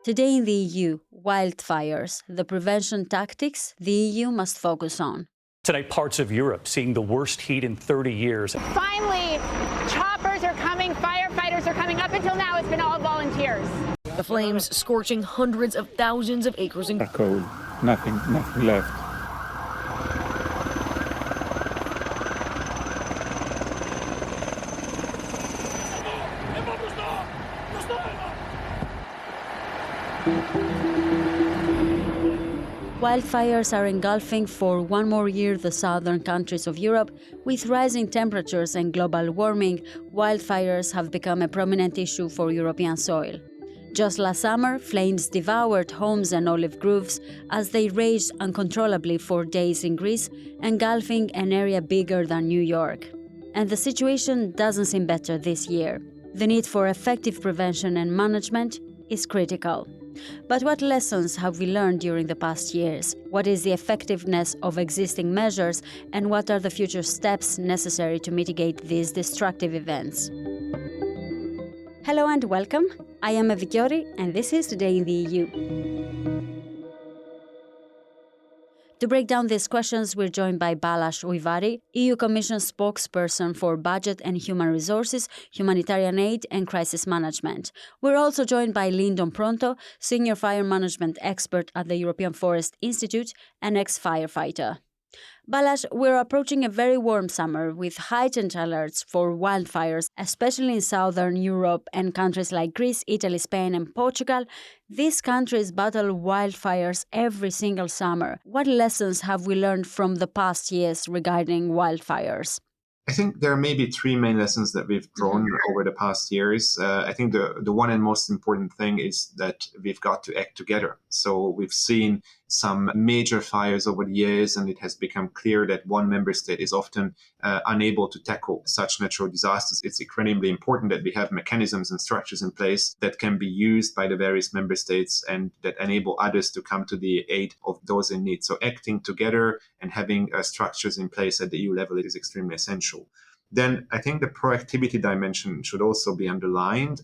Today in the EU, wildfires, the prevention tactics the EU must focus on. Today, parts of Europe seeing the worst heat in 30 years. Finally, choppers are coming, firefighters are coming. Up until now, it's been all volunteers. The flames scorching hundreds of thousands of acres in cold, nothing left. Wildfires are engulfing for one more year the southern countries of Europe. With rising temperatures and global warming, wildfires have become a prominent issue for European soil. Just last summer, flames devoured homes and olive groves as they raged uncontrollably for days in Greece, engulfing an area bigger than New York. And the situation doesn't seem better this year. The need for effective prevention and management is critical. But what lessons have we learned during the past years? What is the effectiveness of existing measures, and what are the future steps necessary to mitigate these destructive events? Hello and welcome. I am Eva Giori, and this is Today in the EU. To break down these questions, we're joined by Balazs Ujvari, EU Commission spokesperson for Budget and Human Resources, Humanitarian Aid and Crisis Management. We're also joined by Lindon Pronto, senior fire management expert at the European Forest Institute and ex-firefighter. Balazs, we're approaching a very warm summer with heightened alerts for wildfires, especially in southern Europe and countries like Greece, Italy, Spain and Portugal. These countries battle wildfires every single summer. What lessons have we learned from the past years regarding wildfires? I think there are maybe three main lessons that we've drawn over the past years. I think the one and most important thing is that we've got to act together. So we've seen some major fires over the years, and it has become clear that one member state is often unable to tackle such natural disasters. It's incredibly important that we have mechanisms and structures in place that can be used by the various member states and that enable others to come to the aid of those in need. So acting together and having structures in place at the EU level is extremely essential. Then I think the proactivity dimension should also be underlined.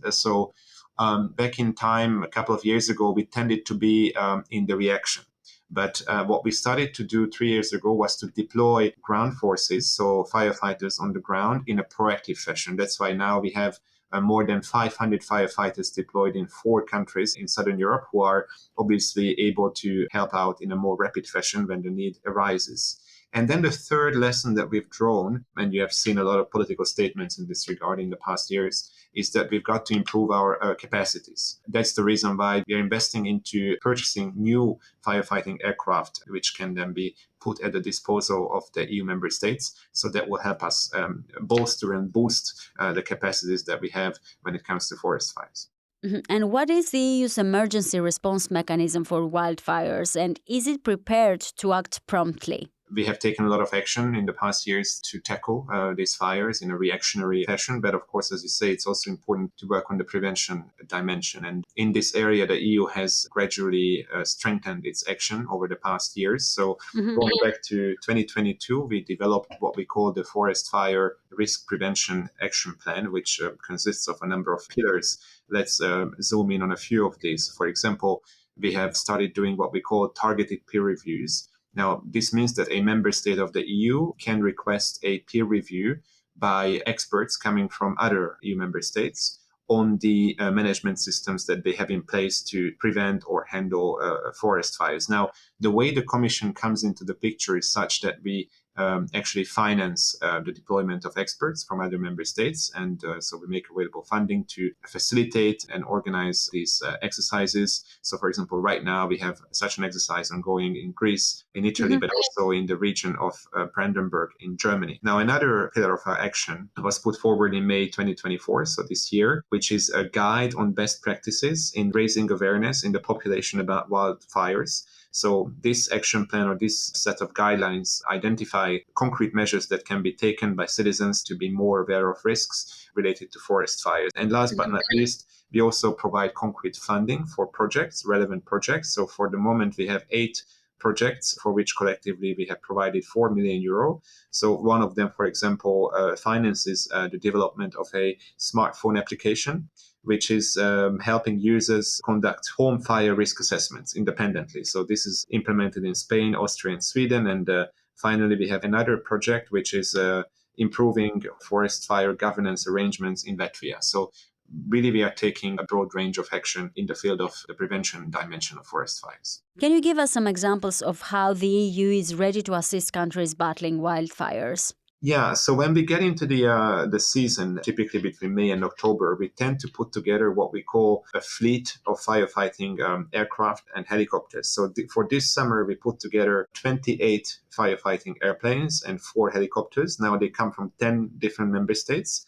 Back in time, a couple of years ago, we tended to be in the reaction. But what we started to do 3 years ago was to deploy ground forces, so firefighters on the ground, in a proactive fashion. That's why now we have more than 500 firefighters deployed in 4 countries in Southern Europe who are obviously able to help out in a more rapid fashion when the need arises. And then the third lesson that we've drawn, and you have seen a lot of political statements in this regard in the past years, is that we've got to improve our capacities. That's the reason why we are investing into purchasing new firefighting aircraft, which can then be put at the disposal of the EU member states. So that will help us bolster and boost the capacities that we have when it comes to forest fires. And what is the EU's emergency response mechanism for wildfires, and is it prepared to act promptly? We have taken a lot of action in the past years to tackle these fires in a reactionary fashion. But of course, as you say, it's also important to work on the prevention dimension. And in this area, the EU has gradually strengthened its action over the past years. So going back to 2022, we developed what we call the Forest Fire Risk Prevention Action Plan, which consists of a number of pillars. Let's zoom in on a few of these. For example, we have started doing what we call targeted peer reviews. Now, this means that a member state of the EU can request a peer review by experts coming from other EU member states on the management systems that they have in place to prevent or handle forest fires. Now, the way the Commission comes into the picture is such that we actually finance the deployment of experts from other member states. And so we make available funding to facilitate and organize these exercises. So, for example, right now we have such an exercise ongoing in Greece, in Italy, but also in the region of Brandenburg in Germany. Now, another pillar of our action was put forward in May 2024, so this year, which is a guide on best practices in raising awareness in the population about wildfires. So this action plan or this set of guidelines identify concrete measures that can be taken by citizens to be more aware of risks related to forest fires. And last but not least, we also provide concrete funding for projects, relevant projects. So for the moment, we have 8 projects for which collectively we have provided 4 million euro. So one of them, for example, finances the development of a smartphone application which is helping users conduct home fire risk assessments independently. So this is implemented in Spain, Austria, and Sweden. And finally, we have another project, which is improving forest fire governance arrangements in Latvia. So really, we are taking a broad range of action in the field of the prevention dimension of forest fires. Can you give us some examples of how the EU is ready to assist countries battling wildfires? Yeah, so when we get into the season, typically between May and October, we tend to put together what we call a fleet of firefighting aircraft and helicopters. So for this summer, we put together 28 firefighting airplanes and 4 helicopters. Now they come from 10 different member states.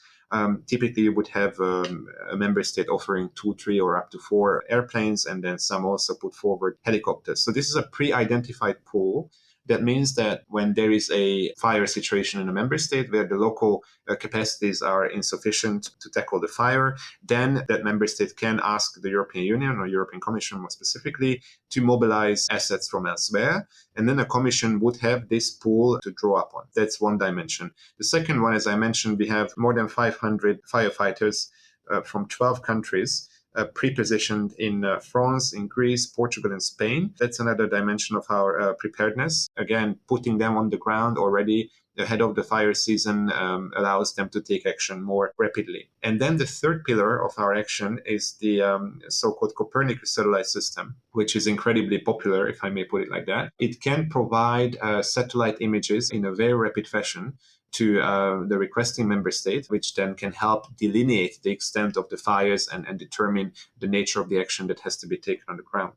Typically, you would have a member state offering 2, 3, or up to 4 airplanes, and then some also put forward helicopters. So this is a pre-identified pool. That means that when there is a fire situation in a member state where the local capacities are insufficient to tackle the fire, then that member state can ask the European Union or European Commission more specifically to mobilize assets from elsewhere. And then the Commission would have this pool to draw upon. That's one dimension. The second one, as I mentioned, we have more than 500 firefighters from 12 countries pre-positioned in France, in Greece, Portugal, and Spain. That's another dimension of our preparedness. Again, putting them on the ground already ahead of the fire season allows them to take action more rapidly. And then the third pillar of our action is the so-called Copernicus satellite system, which is incredibly popular, if I may put it like that. It can provide satellite images in a very rapid fashion to the requesting member state, which then can help delineate the extent of the fires and determine the nature of the action that has to be taken on the ground.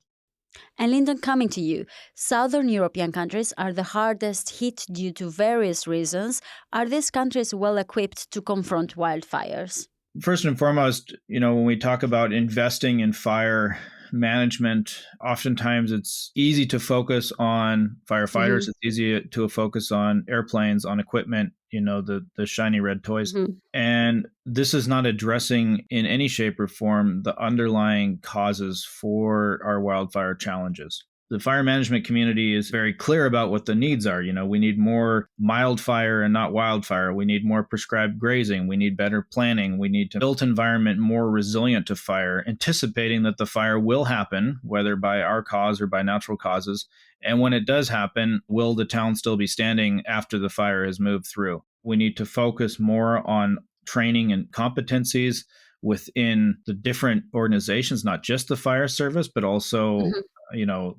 And Lyndon, coming to you, Southern European countries are the hardest hit due to various reasons. Are these countries well equipped to confront wildfires? First and foremost, when we talk about investing in fire management, oftentimes it's easy to focus on firefighters. It's easy to focus on airplanes, on equipment, the shiny red toys. And this is not addressing in any shape or form the underlying causes for our wildfire challenges. The fire management community is very clear about what the needs are. We need more mild fire and not wildfire. We need more prescribed grazing. We need better planning. We need to build environment more resilient to fire, anticipating that the fire will happen, whether by our cause or by natural causes. And when it does happen, will the town still be standing after the fire has moved through? We need to focus more on training and competencies within the different organizations, not just the fire service, but also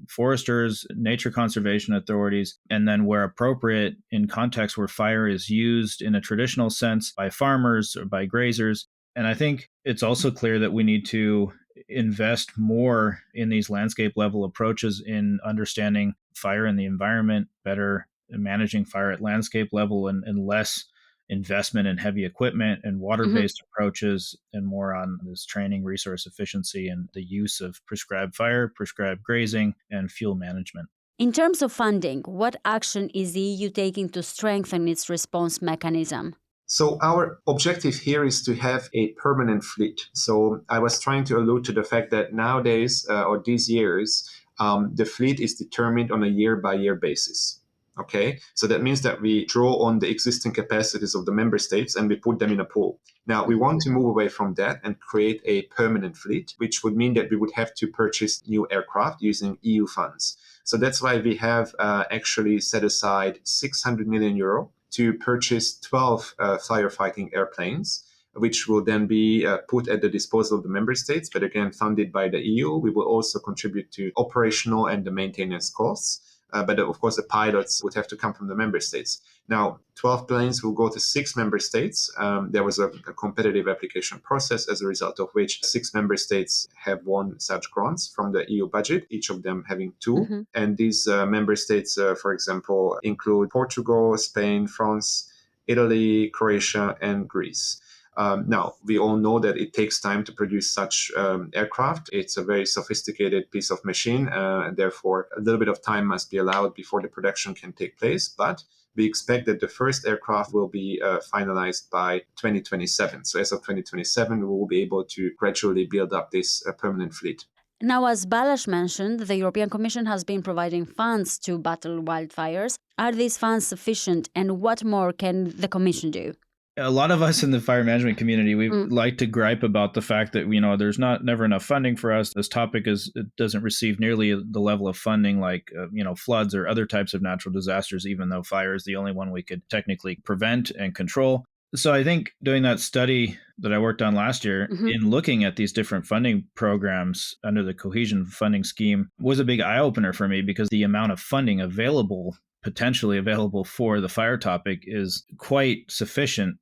foresters, nature conservation authorities, and then where appropriate in contexts where fire is used in a traditional sense by farmers or by grazers. And I think it's also clear that we need to invest more in these landscape level approaches in understanding fire and the environment, better managing fire at landscape level, and less investment in heavy equipment and water-based approaches, and more on this training, resource efficiency, and the use of prescribed fire, prescribed grazing, and fuel management. In terms of funding, what action is the EU taking to strengthen its response mechanism? So our objective here is to have a permanent fleet. So I was trying to allude to the fact that nowadays, or these years, the fleet is determined on a year-by-year basis. Okay, so that means that we draw on the existing capacities of the member states and we put them in a pool. Now, we want to move away from that and create a permanent fleet, which would mean that we would have to purchase new aircraft using EU funds. So that's why we have actually set aside 600 million euro to purchase 12 firefighting airplanes, which will then be put at the disposal of the member states, but again, funded by the EU. We will also contribute to operational and the maintenance costs. But of course, the pilots would have to come from the member states. Now, 12 planes will go to 6 member states. There was a competitive application process, as a result of which 6 member states have won such grants from the EU budget, each of them having 2. And these member states, for example, include Portugal, Spain, France, Italy, Croatia, and Greece. Now, we all know that it takes time to produce such aircraft. It's a very sophisticated piece of machine, and therefore a little bit of time must be allowed before the production can take place. But we expect that the first aircraft will be finalized by 2027. So as of 2027, we will be able to gradually build up this permanent fleet. Now, as Balazs mentioned, the European Commission has been providing funds to battle wildfires. Are these funds sufficient, and what more can the Commission do? a lot of us in the fire management community, we like to gripe about the fact that, there's never enough funding for us. This topic it doesn't receive nearly the level of funding like, floods or other types of natural disasters, even though fire is the only one we could technically prevent and control. So I think doing that study that I worked on last year in looking at these different funding programs under the cohesion funding scheme was a big eye opener for me, because the amount of funding potentially available for the fire topic is quite sufficient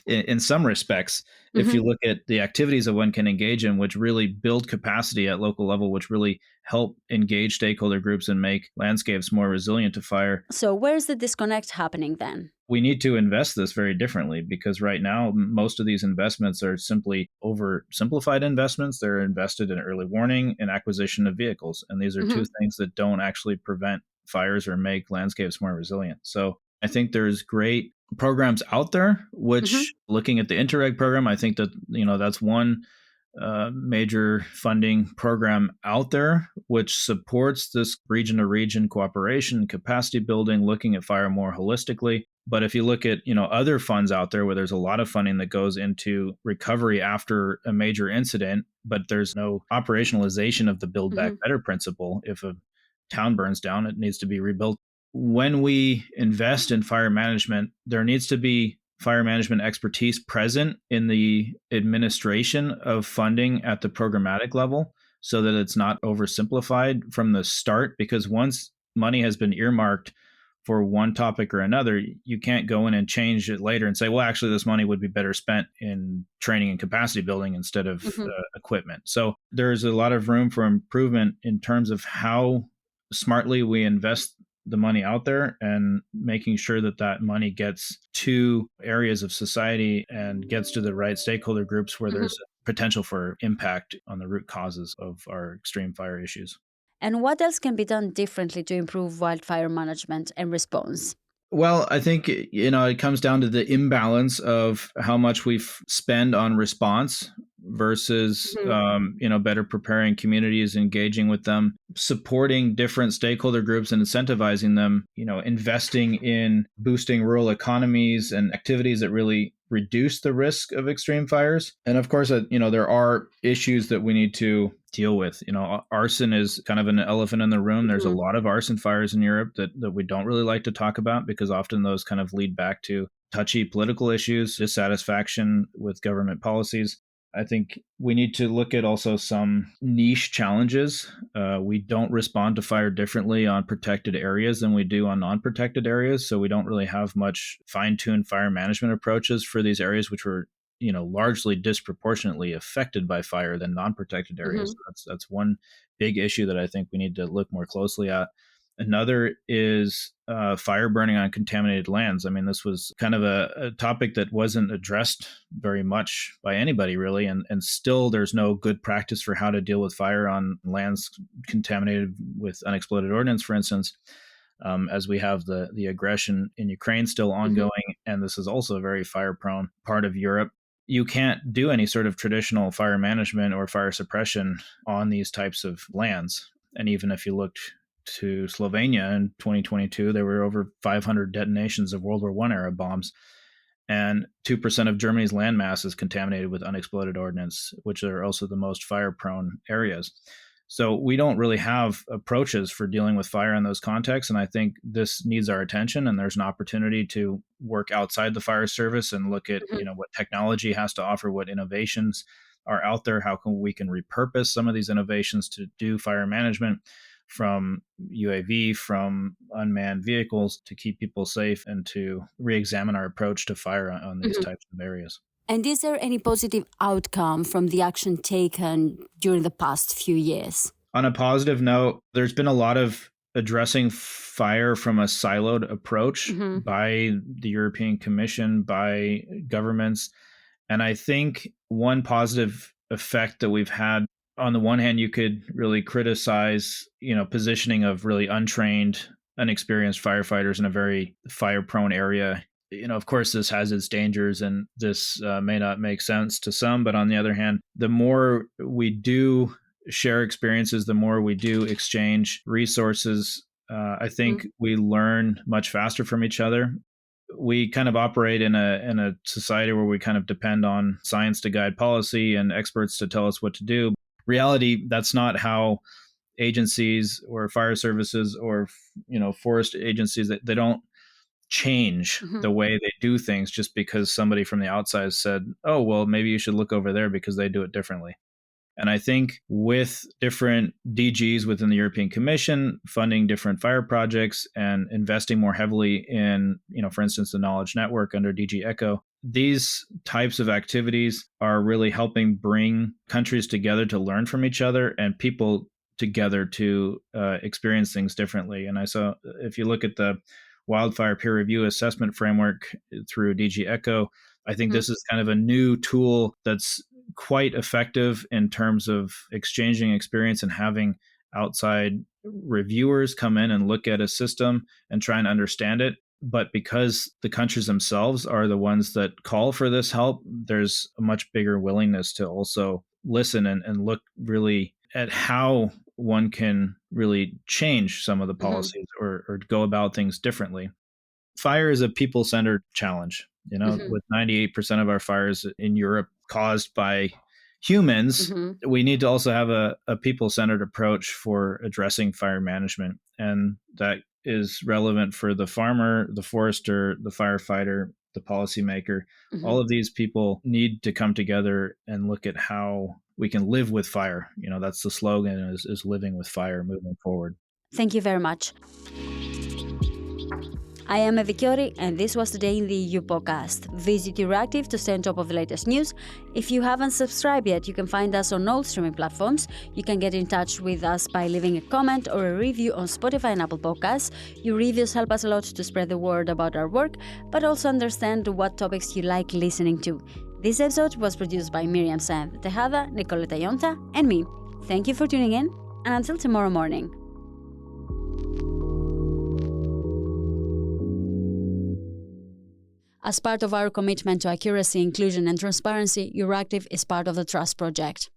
in some respects. If you look at the activities that one can engage in, which really build capacity at local level, which really help engage stakeholder groups and make landscapes more resilient to fire. So where's the disconnect happening then? We need to invest this very differently, because right now, most of these investments are simply oversimplified investments. They're invested in early warning and acquisition of vehicles. And these are two things that don't actually prevent fires or make landscapes more resilient. So I think there's great programs out there, which looking at the Interreg program, I think that, that's one major funding program out there, which supports this region to region cooperation, capacity building, looking at fire more holistically. But if you look at, other funds out there where there's a lot of funding that goes into recovery after a major incident, but there's no operationalization of the Build Back Better principle. If a town burns down, it needs to be rebuilt. When we invest in fire management, there needs to be fire management expertise present in the administration of funding at the programmatic level, so that it's not oversimplified from the start. Because once money has been earmarked for one topic or another, you can't go in and change it later and say, well, actually, this money would be better spent in training and capacity building instead of equipment. So there's a lot of room for improvement in terms of how smartly we invest the money out there, and making sure that that money gets to areas of society and gets to the right stakeholder groups where there's potential for impact on the root causes of our extreme fire issues. And what else can be done differently to improve wildfire management and response? Well, I think, it comes down to the imbalance of how much we spend on response versus, better preparing communities, engaging with them, supporting different stakeholder groups and incentivizing them, investing in boosting rural economies and activities that really reduce the risk of extreme fires. And of course, there are issues that we need to deal with. Arson is kind of an elephant in the room. There's a lot of arson fires in Europe that we don't really like to talk about, because often those kind of lead back to touchy political issues, dissatisfaction with government policies. I think we need to look at also some niche challenges. We don't respond to fire differently on protected areas than we do on non-protected areas. So we don't really have much fine-tuned fire management approaches for these areas, which were, largely disproportionately affected by fire than non-protected areas. So that's one big issue that I think we need to look more closely at. Another is fire burning on contaminated lands. I mean, this was kind of a topic that wasn't addressed very much by anybody, really. And still, there's no good practice for how to deal with fire on lands contaminated with unexploded ordnance, for instance, as we have the aggression in Ukraine still ongoing. And this is also a very fire-prone part of Europe. You can't do any sort of traditional fire management or fire suppression on these types of lands. And even if you looked to Slovenia in 2022, there were over 500 detonations of World War I era bombs, and 2% of Germany's landmass is contaminated with unexploded ordnance, which are also the most fire-prone areas. So we don't really have approaches for dealing with fire in those contexts, and I think this needs our attention, and there's an opportunity to work outside the fire service and look at what technology has to offer, what innovations are out there, how we can repurpose some of these innovations to do fire management, from UAV, from unmanned vehicles, to keep people safe and to re-examine our approach to fire on these types of areas. And is there any positive outcome from the action taken during the past few years? On a positive note, there's been a lot of addressing fire from a siloed approach by the European Commission, by governments. And I think one positive effect that we've had, on the one hand, you could really criticize, positioning of really untrained, unexperienced firefighters in a very fire-prone area. Of course, this has its dangers, and this may not make sense to some. But on the other hand, the more we do share experiences, the more we do exchange resources, I think we learn much faster from each other. we kind of operate in a society where we kind of depend on science to guide policy and experts to tell us what to do. Reality, that's not how agencies or fire services or forest agencies, that they don't change the way they do things just because somebody from the outside said, oh, well, maybe you should look over there because they do it differently. And I think with different DGs within the European Commission funding different fire projects and investing more heavily in, for instance, the Knowledge Network under DG ECHO, these types of activities are really helping bring countries together to learn from each other and people together to experience things differently. And I saw, if you look at the wildfire peer review assessment framework through DG ECHO, I think this is kind of a new tool that's quite effective in terms of exchanging experience and having outside reviewers come in and look at a system and try and understand it. But because the countries themselves are the ones that call for this help, there's a much bigger willingness to also listen and look really at how one can really change some of the policies or go about things differently. Fire is a people-centered challenge. With 98% of our fires in Europe caused by humans, we need to also have a people-centered approach for addressing fire management. And that is relevant for the farmer, the forester, the firefighter, the policymaker. All of these people need to come together and look at how we can live with fire. That's the slogan, is living with fire moving forward. Thank you very much. I am Evi Chiori, and this was Today in the EU podcast. Visit Euractiv to stay on top of the latest news. If you haven't subscribed yet, you can find us on all streaming platforms. You can get in touch with us by leaving a comment or a review on Spotify and Apple Podcasts. Your reviews help us a lot to spread the word about our work, but also understand what topics you like listening to. This episode was produced by Miriam Sáenz Tejada, Nicoleta Yonta, and me. Thank you for tuning in, and until tomorrow morning. As part of our commitment to accuracy, inclusion, and transparency, Euractiv is part of the Trust Project.